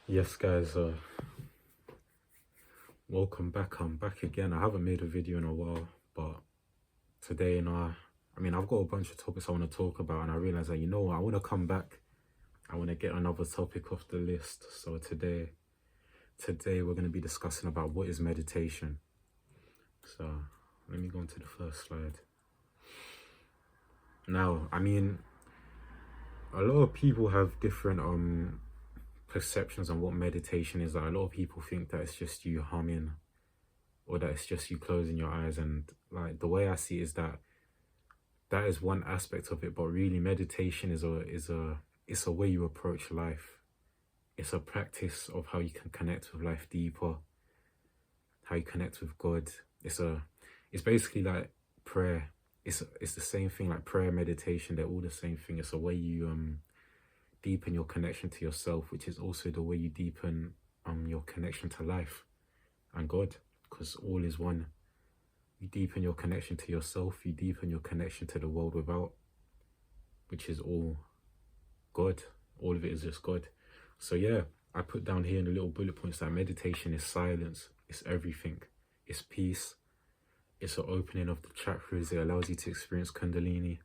Yes, guys, welcome back. I'm back again. I haven't made a video in a while, but today, I've got a bunch of topics I want to talk about, and I realize that, I want to come back. I want to get another topic off the list. So today we're going to be discussing about what is meditation. So let me go on to the first slide. Now, a lot of people have different perceptions on what meditation is. Like, a lot of people think that it's just you humming, or that it's just you closing your eyes, and like the way I see it is that is one aspect of it, but really meditation is a way you approach life. It's a practice of how you can connect with life deeper, how you connect with God. It's basically like prayer. It's the same thing, like prayer, meditation, they're all the same thing. It's a way you deepen your connection to yourself, which is also the way you deepen your connection to life and God, because all is one. You deepen your connection to yourself, you deepen your connection to the world without, which is all God. All of it is just God. So yeah, I put down here in the little bullet points that meditation is silence, it's everything, it's peace, it's an opening of the chakras, it allows you to experience Kundalini.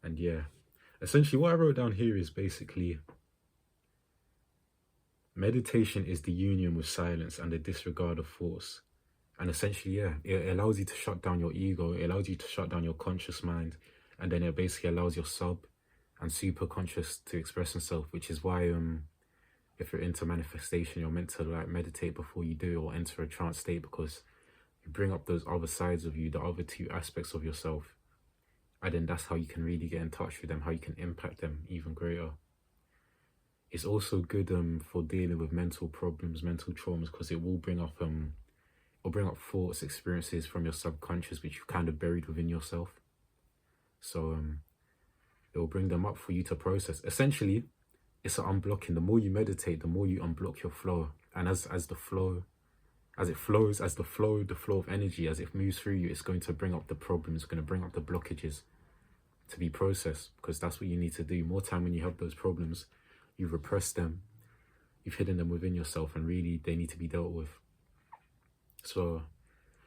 And yeah, essentially what I wrote down here is basically meditation is the union with silence and the disregard of thoughts. And essentially, yeah, it allows you to shut down your ego, it allows you to shut down your conscious mind, and then it basically allows your sub and super conscious to express themselves, which is why if you're into manifestation, you're meant to like meditate before you do, or enter a trance state, because you bring up those other sides of you, the other two aspects of yourself, and then that's how you can really get in touch with them, how you can impact them even greater. It's also good for dealing with mental problems, mental traumas, because it will bring up thoughts, experiences from your subconscious, which you've kind of buried within yourself. So it will bring them up for you to process. Essentially, it's an unblocking. The more you meditate, the more you unblock your flow. And as the flow of energy, as it moves through you, it's going to bring up the problems, it's going to bring up the blockages to be processed, because that's what you need to do. More time when you have those problems, you've repressed them, you've hidden them within yourself, and really they need to be dealt with. So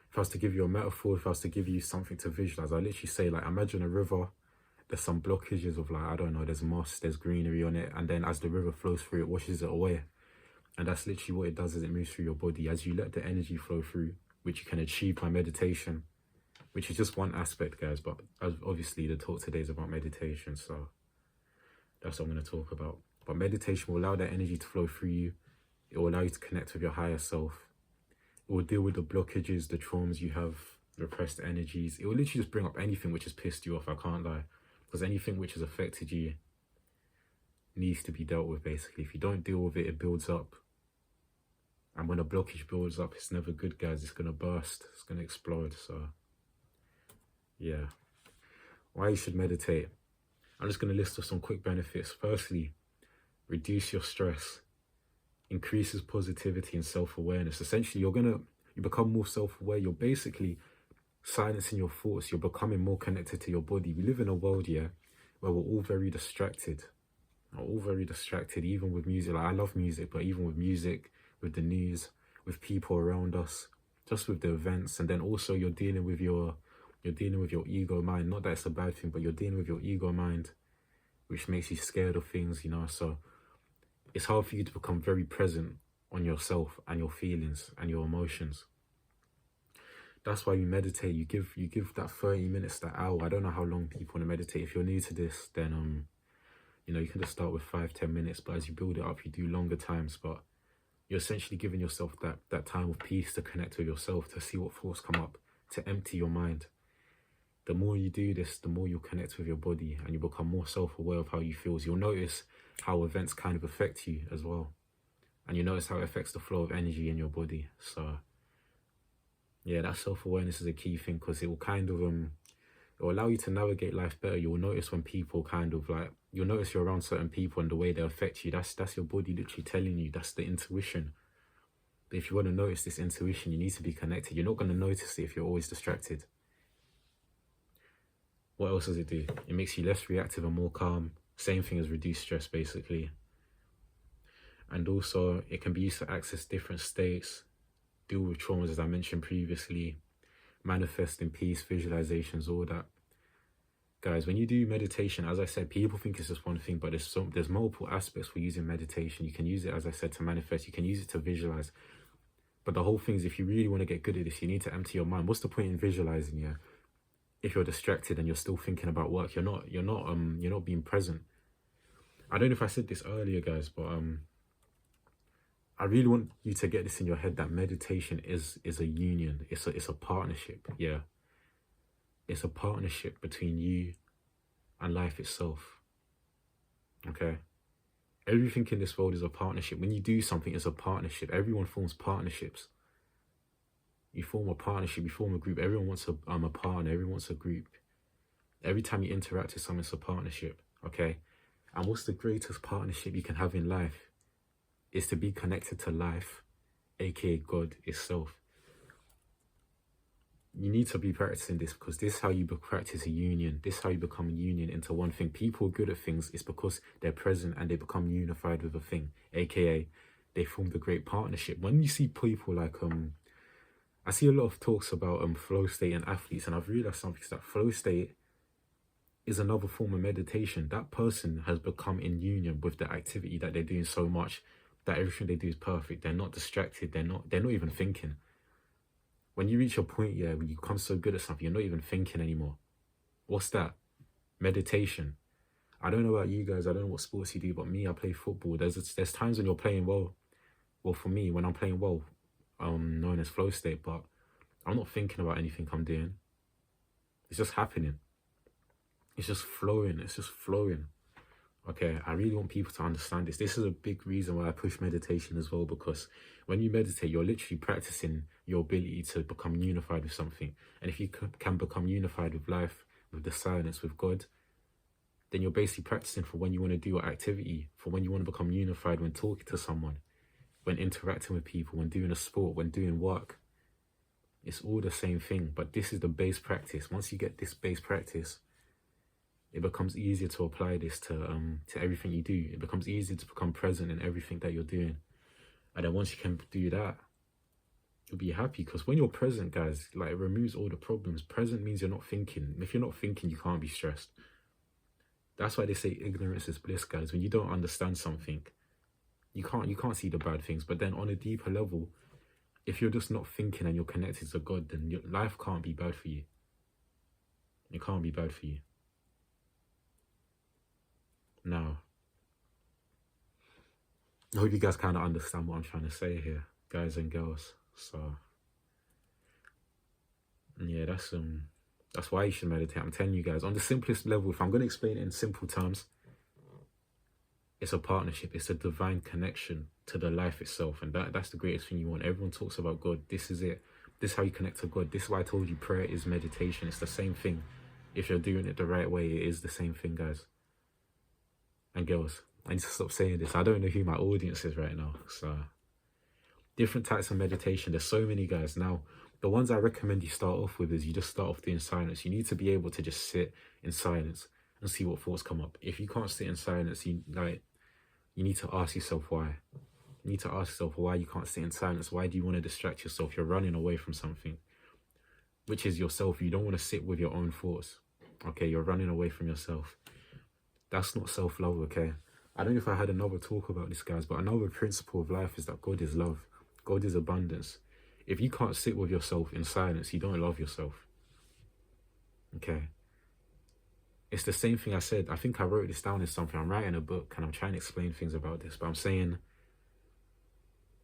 if I was to give you a metaphor, if I was to give you something to visualize, I literally say, like, imagine a river. There's some blockages of, like, I don't know, there's moss, there's greenery on it, and then as the river flows through, it washes it away. And that's literally what it does as it moves through your body. As you let the energy flow through, which you can achieve by meditation, which is just one aspect, guys, but obviously the talk today is about meditation, so that's what I'm going to talk about. But meditation will allow that energy to flow through you. It will allow you to connect with your higher self. It will deal with the blockages, the traumas you have, repressed energies. It will literally just bring up anything which has pissed you off, I can't lie. Because anything which has affected you needs to be dealt with, basically. If you don't deal with it, it builds up. And when a blockage builds up, it's never good, guys. It's going to burst. It's going to explode. So, yeah. Why you should meditate. I'm just going to list off some quick benefits. Firstly, reduce your stress. Increases positivity and self-awareness. Essentially, you become more self-aware. You're basically silencing your thoughts. You're becoming more connected to your body. We live in a world, yeah, where we're all very distracted. Even with music. Like, I love music, but even with music, with the news, with people around us, just with the events, and then also you're dealing with your ego mind. Not that it's a bad thing, but you're dealing with your ego mind, which makes you scared of things, so it's hard for you to become very present on yourself and your feelings and your emotions. That's why you meditate. You give that 30 minutes, that hour. I don't know how long people want to meditate. If you're new to this, then you can just start with 5-10 minutes, but as you build it up, you do longer times. But you're essentially giving yourself that time of peace to connect with yourself, to see what thoughts come up, to empty your mind. The more you do this, the more you'll connect with your body, and you become more self-aware of how you feel. You'll notice how events kind of affect you as well, and you notice how it affects the flow of energy in your body. So yeah, that self-awareness is a key thing, because it will kind of it will allow you to navigate life better. You'll notice when people you'll notice you're around certain people and the way they affect you. That's your body literally telling you. That's the intuition. But if you want to notice this intuition, you need to be connected. You're not going to notice it if you're always distracted. What else does it do? It makes you less reactive and more calm. Same thing as reduced stress, basically. And also it can be used to access different states, deal with traumas as I mentioned previously, manifest in peace, visualizations, all that. Guys, when you do meditation, as I said, people think it's just one thing, but there's multiple aspects for using meditation. You can use it, as I said, to manifest. You can use it to visualize. But the whole thing is, if you really want to get good at this, you need to empty your mind. What's the point in visualizing? Yeah, if you're distracted and you're still thinking about work, you're not being present. I don't know if I said this earlier, guys, but I really want you to get this in your head that meditation is a union. It's a partnership. Yeah. It's a partnership between you and life itself. Okay? Everything in this world is a partnership. When you do something, it's a partnership. Everyone forms partnerships. You form a partnership, you form a group. Everyone wants a partner, everyone wants a group. Every time you interact with someone, it's a partnership. Okay? And what's the greatest partnership you can have in life? Is to be connected to life, aka God itself. You need to be practicing this, because this is how you practice a union. This is how you become a union into one thing. People are good at things is because they're present and they become unified with a thing, aka they formed a great partnership. When you see people like I see a lot of talks about flow state and athletes, and I've realized something, is that flow state is another form of meditation. That person has become in union with the activity that they're doing so much that everything they do is perfect. They're not distracted. They're not even thinking. When you reach a point, yeah, when you become so good at something, you're not even thinking anymore. What's that? Meditation. I don't know about you guys. I don't know what sports you do, but me, I play football. There's times when you're playing well. Well, for me, when I'm playing well, known as flow state, but I'm not thinking about anything I'm doing. It's just happening. It's just flowing. It's just flowing. Okay, I really want people to understand this. This is a big reason why I push meditation as well, because when you meditate, you're literally practicing your ability to become unified with something. And if you can become unified with life, with the silence, with God, then you're basically practicing for when you want to do your activity, for when you want to become unified when talking to someone, when interacting with people, when doing a sport, when doing work. It's all the same thing, but this is the base practice. Once you get this base practice, it becomes easier to apply this to everything you do. It becomes easier to become present in everything that you're doing. And then once you can do that, you'll be happy, because when you're present, guys, like, it removes all the problems. Present means you're not thinking. If you're not thinking, you can't be stressed. That's why they say ignorance is bliss, guys. When you don't understand something, you can't see the bad things. But then on a deeper level, if you're just not thinking and you're connected to God, then your life can't be bad for you. It can't be bad for you. Now, I hope you guys kind of understand what I'm trying to say here, guys and girls. So, yeah, that's why you should meditate. I'm telling you guys, on the simplest level, if I'm going to explain it in simple terms, it's a partnership. It's a divine connection to the life itself. And that's the greatest thing you want. Everyone talks about God. This is it. This is how you connect to God. This is why I told you prayer is meditation. It's the same thing. If you're doing it the right way, it is the same thing, guys and girls. I need to stop saying this. I don't know who my audience is right now. So, different types of meditation. There's so many, guys. Now, the ones I recommend you start off with is you just start off doing silence. You need to be able to just sit in silence and see what thoughts come up. If you can't sit in silence, you need to ask yourself why. You need to ask yourself why you can't sit in silence. Why do you want to distract yourself? You're running away from something, which is yourself. You don't want to sit with your own thoughts. Okay, you're running away from yourself. That's not self-love, okay? I don't know if I had another talk about this, guys, but another principle of life is that God is love. God is abundance. If you can't sit with yourself in silence, you don't love yourself. Okay? It's the same thing I said. I think I wrote this down as something. I'm writing a book and I'm trying to explain things about this, but I'm saying,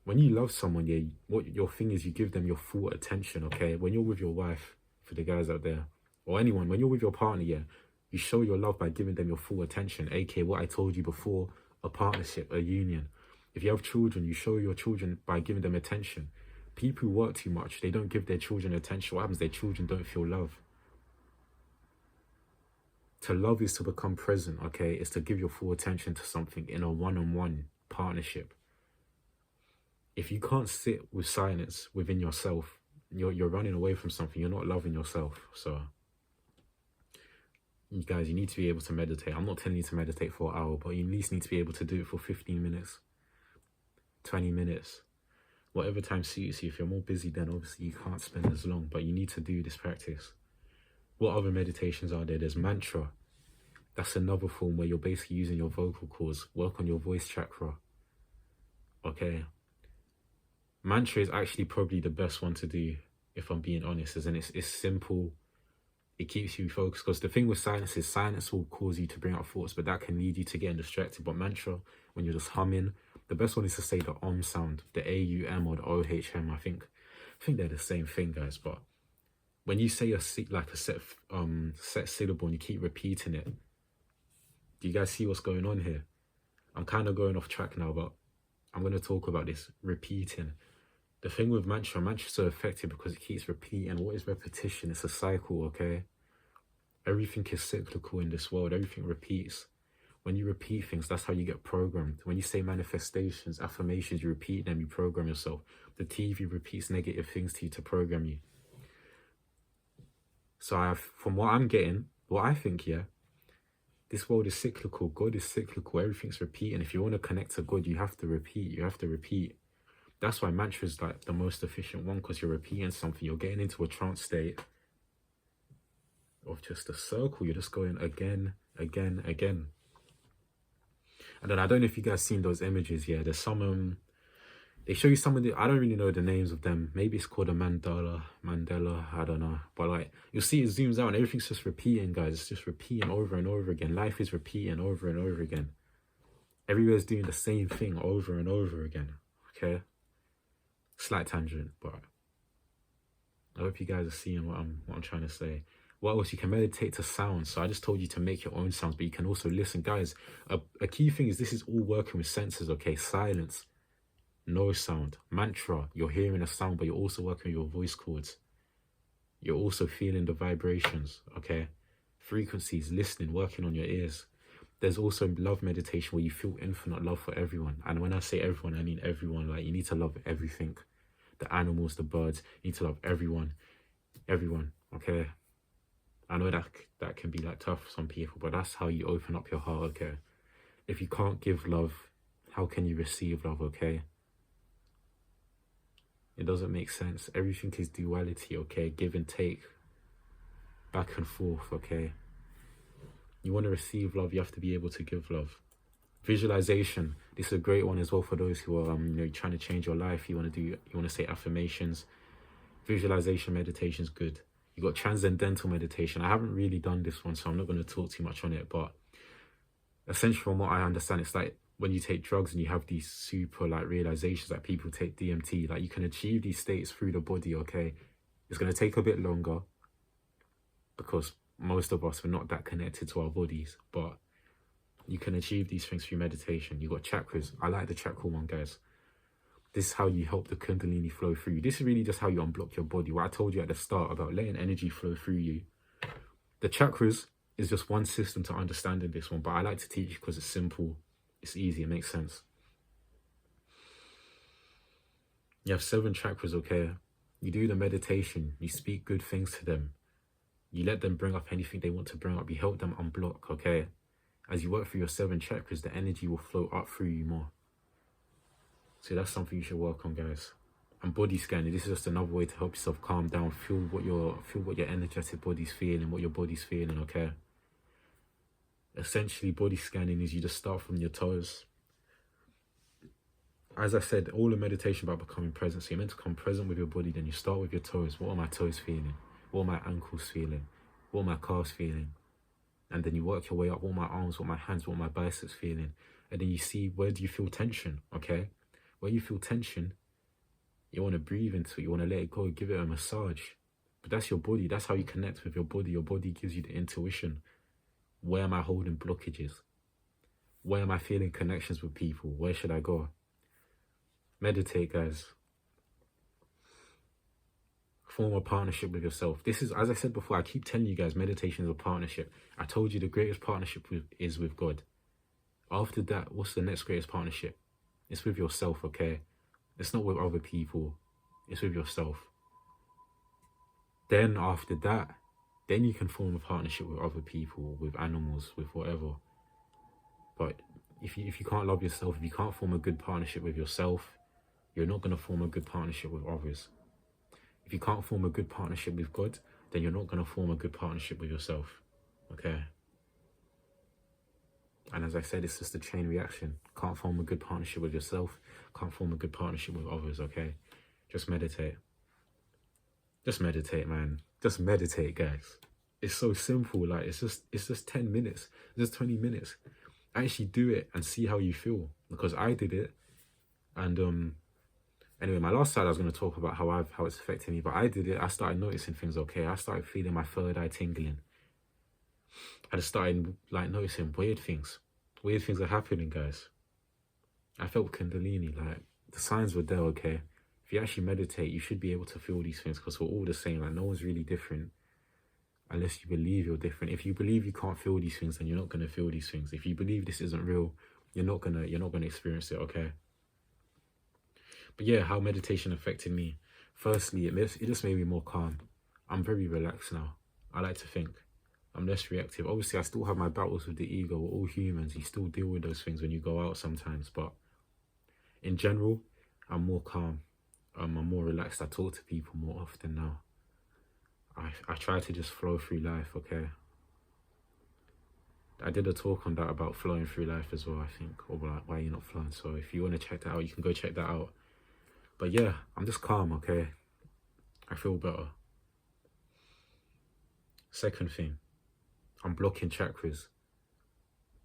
when you love someone, yeah, what your thing is, you give them your full attention, okay? When you're with your wife, for the guys out there, or anyone, when you're with your partner, yeah, you show your love by giving them your full attention, aka what I told you before, a partnership, a union. If you have children, you show your children by giving them attention. People who work too much, they don't give their children attention. What happens? Their children don't feel love. To love is to become present, okay? It's to give your full attention to something in a one-on-one partnership. If you can't sit with silence within yourself, you're running away from something. You're not loving yourself. So, you guys, you need to be able to meditate. I'm not telling you to meditate for an hour, but you at least need to be able to do it for 15 minutes. 20 minutes, whatever time suits you. If you're more busy, then obviously you can't spend as long, but you need to do this practice. What other meditations are there? There's mantra. That's another form where you're basically using your vocal cords. Work on your voice chakra. Okay. Mantra is actually probably the best one to do, if I'm being honest, as in it's simple. It keeps you focused, because the thing with silence is silence will cause you to bring out thoughts, but that can lead you to getting distracted. But mantra, when you're just humming, the best one is to say the sound, the AUM or the OHM. I think they're the same thing, guys. But when you say a set syllable and you keep repeating it, do you guys see what's going on here? I'm kind of going off track now, but I'm going to talk about this repeating. The thing with mantra's so effective because it keeps repeating. What is repetition? It's a cycle, okay? Everything is cyclical in this world. Everything repeats. When you repeat things, that's how you get programmed. When you say manifestations, affirmations, you repeat them, you program yourself. The TV repeats negative things to you to program you. So from what I'm getting, what I think, yeah, this world is cyclical. God is cyclical. Everything's repeating. If you want to connect to God, you have to repeat. You have to repeat. That's why mantra is like the most efficient one, because you're repeating something. You're getting into a trance state of just a circle. You're just going again, again, again. And then I don't know if you guys seen those images. Yeah, there's some they show you some of the, I don't really know the names of them. Maybe it's called a mandala, I don't know. But like, you'll see it zooms out and everything's just repeating, guys. It's just repeating over and over again. Life is repeating over and over again. Everywhere's doing the same thing over and over again. Okay? Slight tangent, but I hope you guys are seeing what I'm trying to say. What else? You can meditate to sound. So I just told you to make your own sounds, but you can also listen. Guys, a key thing is this is all working with senses, okay? Silence, no sound. Mantra, you're hearing a sound, but you're also working with your voice cords. You're also feeling the vibrations, okay? Frequencies, listening, working on your ears. There's also love meditation where you feel infinite love for everyone. And when I say everyone, I mean everyone. Like, you need to love everything. The animals, the birds. You need to love everyone. Everyone, okay? I know that can be like tough for some people, but that's how you open up your heart, okay? If you can't give love, how can you receive love, okay? It doesn't make sense. Everything is duality, okay? Give and take. Back and forth, okay? You want to receive love, you have to be able to give love. Visualization. This is a great one as well for those who are trying to change your life. You want to say affirmations. Visualization meditation is good. You got transcendental meditation. I haven't really done this one, so I'm not going to talk too much on it, but essentially from what I understand, it's like when you take drugs and you have these super like realizations, like people take DMT, like you can achieve these states through the body, okay? It's going to take a bit longer because most of us are not that connected to our bodies, but you can achieve these things through meditation. You got chakras. I like the chakra one, guys. This is how you help the kundalini flow through you. This is really just how you unblock your body. What I told you at the start about letting energy flow through you. The chakras is just one system to understanding this one, but I like to teach because it's simple, it's easy, it makes sense. You have 7 chakras, okay? You do the meditation, you speak good things to them. You let them bring up anything they want to bring up. You help them unblock, okay? As you work through your 7 chakras, the energy will flow up through you more. So that's something you should work on, guys. And body scanning, this is just another way to help yourself calm down, feel what your energetic body's feeling, what your body's feeling, okay? Essentially, body scanning is you just start from your toes. As I said, all the meditation about becoming present. So you're meant to come present with your body, then you start with your toes. What are my toes feeling? What are my ankles feeling? What are my calves feeling? And then you work your way up. What are my arms? What are my hands? What are my biceps feeling? And then you see, where do you feel tension, okay? Where you feel tension, you want to breathe into it. You want to let it go. Give it a massage. But that's your body. That's how you connect with your body. Your body gives you the intuition. Where am I holding blockages? Where am I feeling connections with people? Where should I go? Meditate, guys. Form a partnership with yourself. This is, as I said before, I keep telling you guys, meditation is a partnership. I told you the greatest partnership is with God. After that, what's the next greatest partnership? It's with yourself, okay? It's not with other people. It's with yourself. Then after that, then you can form a partnership with other people, with animals, with whatever. But if you can't love yourself, if you can't form a good partnership with yourself, you're not going to form a good partnership with others. If you can't form a good partnership with God, then you're not going to form a good partnership with yourself. Okay? And as I said, it's just a chain reaction. Can't form a good partnership with yourself, can't form a good partnership with others, okay? Just meditate. Just meditate, man. Just meditate, guys. It's so simple. Like, it's just 10 minutes. It's just 20 minutes. Actually do it and see how you feel. Because I did it. And anyway, my last slide I was going to talk about how it's affecting me, but I did it. I started noticing things, okay? I started feeling my third eye tingling. I just started like noticing weird things. Weird things are happening, guys. I felt Kundalini, like the signs were there, okay? If you actually meditate, you should be able to feel these things because we're all the same. Like, no one's really different unless you believe you're different. If you believe you can't feel these things, then you're not gonna feel these things. If you believe this isn't real, you're not gonna experience it, okay? But yeah, how meditation affected me. Firstly, it just made me more calm. I'm very relaxed now. I like to think. I'm less reactive. Obviously, I still have my battles with the ego. We're all humans. You still deal with those things when you go out sometimes. But in general, I'm more calm. I'm more relaxed. I talk to people more often now. I try to just flow through life, okay? I did a talk on that about flowing through life as well, I think. Or like, why you're not flowing. So if you want to check that out, you can go check that out. But yeah, I'm just calm, okay? I feel better. Second thing, I'm blocking chakras.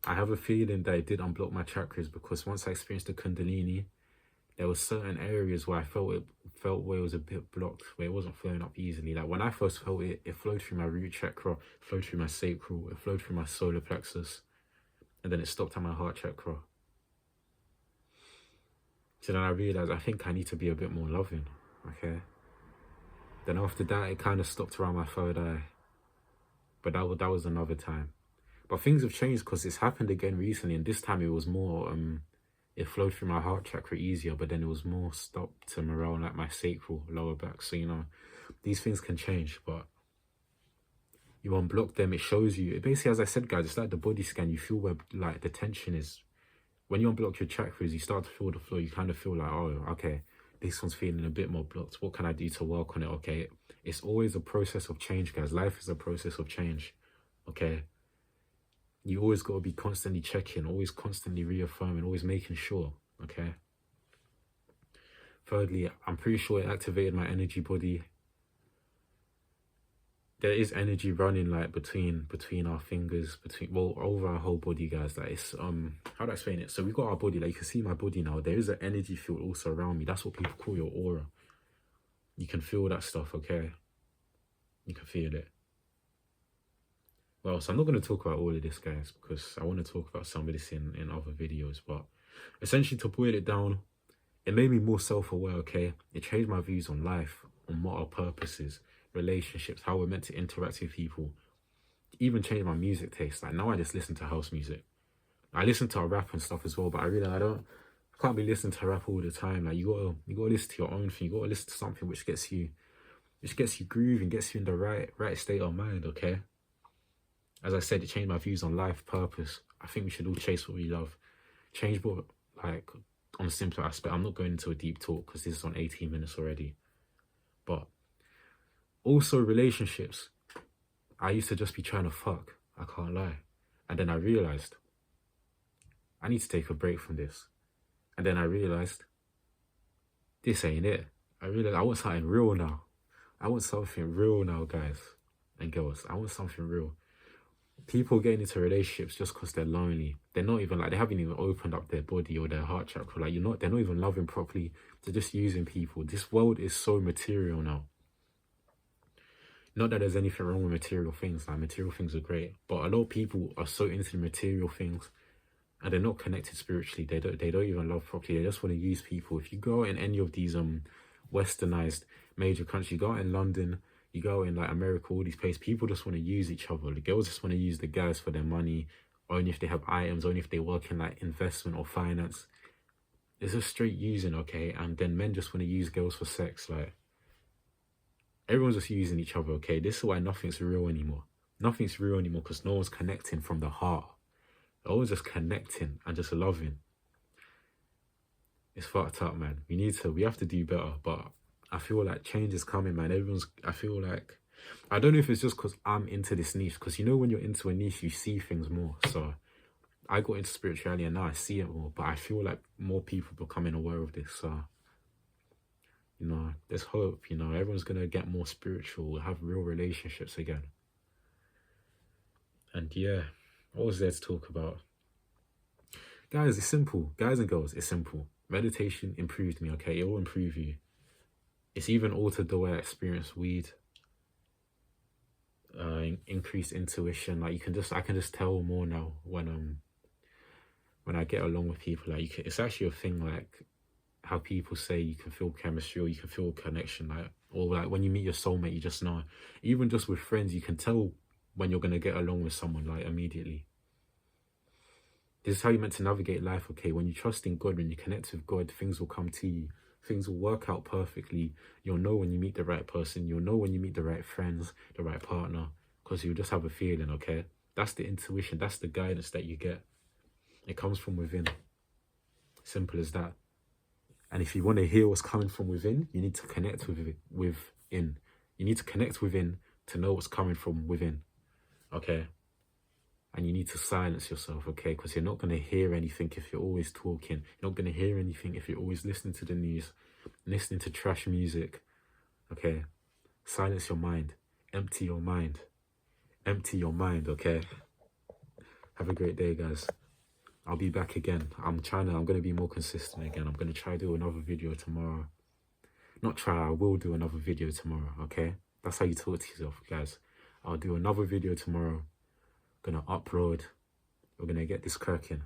I have a feeling that it did unblock my chakras because once I experienced the Kundalini, there was certain areas where I felt where it was a bit blocked, where it wasn't flowing up easily. Like when I first felt it, it flowed through my root chakra, flowed through my sacral, it flowed through my solar plexus, and then it stopped at my heart chakra. So then I realized I think I need to be a bit more loving, okay? Then after that, it kind of stopped around my third eye. But that was another time. But things have changed because it's happened again recently, and this time it was more, it flowed through my heart chakra easier, but then it was more stopped around like my sacral, lower back. So, you know, these things can change, but you unblock them, it shows you. It basically, as I said, guys, it's like the body scan. You feel where like the tension is. When you unblock your chakras, you start to feel the flow. You kind of feel like, oh, okay, this one's feeling a bit more blocked. What can I do to work on it? Okay, it's always a process of change, guys. Life is a process of change, okay? You always got to be constantly checking, always constantly reaffirming, always making sure, okay? Thirdly, I'm pretty sure it activated my energy body. There is energy running like between our fingers, well, over our whole body, guys. That is, how do I explain it? So we got our body, like you can see my body now. There is an energy field also around me. That's what people call your aura. You can feel that stuff, okay? You can feel it. Well, so I'm not going to talk about all of this, guys, because I want to talk about some of this in other videos. But essentially, to boil it down, it made me more self-aware, okay? It changed my views on life, on what our purpose is, relationships, how we're meant to interact with people. It even changed my music taste. Like, now I just listen to house music. I listen to rap and stuff as well, but I can't be listening to rap all the time. Like, you gotta listen to your own thing. You gotta listen to something which gets you grooving, gets you in the right state of mind, okay? As I said, it changed my views on life, purpose. I think we should all chase what we love. Change what, like, on a simpler aspect. I'm not going into a deep talk because this is on 18 minutes already. But also relationships. I used to just be trying to fuck. I can't lie. And then I realized I need to take a break from this. And then I realized this ain't it. I realized I want something real now. I want something real now, guys and girls. I want something real. People getting into relationships just because they're lonely. They're not even like, they haven't even opened up their body or their heart chakra. Like, they're not even loving properly. They're just using people. This world is so material now. Not that there's anything wrong with material things. Like, material things are great, but a lot of people are so into material things and they're not connected spiritually. They don't even love properly. They just want to use people. If you go in any of these westernized major countries, you go out in London, you go in like America, all these places, people just want to use each other. The girls just want to use the guys for their money, only if they have items, only if they work in like investment or finance. It's just straight using, okay? And then men just want to use girls for sex. Like, everyone's just using each other, okay? This is why nothing's real anymore. Nothing's real anymore because no one's connecting from the heart. They're always just connecting and just loving. It's fucked up, man. We have to do better. But I feel like change is coming, man. I feel like, I don't know if it's just because I'm into this niche. Because you know, when you're into a niche, you see things more. So I got into spirituality and now I see it more. But I feel like more people becoming aware of this. So, you know, there's hope. You know, everyone's going to get more spiritual, have real relationships again. And yeah, what was there to talk about? Guys, it's simple. Guys and girls, it's simple. Meditation improved me, okay? It will improve you. It's even altered the way I experience weed. Increased intuition. Like I can just tell more now when I get along with people. Like it's actually a thing. Like how people say you can feel chemistry or you can feel connection. Like, or like when you meet your soulmate, you just know. Even just with friends, you can tell when you're gonna get along with someone, like immediately. This is how you're meant to navigate life, okay? When you trust in God, when you connect with God, things will come to you. Things will work out perfectly. You'll know when you meet the right person. You'll know when you meet the right friends, the right partner, because you'll just have a feeling, okay? That's the intuition. That's the guidance that you get. It comes from within. Simple as that. And if you want to hear what's coming from within, you need to connect with it within. You need to connect within to know what's coming from within, okay? And you need to silence yourself, okay? Because you're not going to hear anything if you're always talking. You're not going to hear anything if you're always listening to the news, listening to trash music, okay? Silence your mind. Empty your mind. Empty your mind, okay? Have a great day, guys. I'll be back again. I'm going to be more consistent again. I'm going to try to do another video tomorrow. Not try, I will do another video tomorrow, okay? That's how you talk to yourself, guys. I'll do another video tomorrow. Gonna upload. We're gonna get this cracking.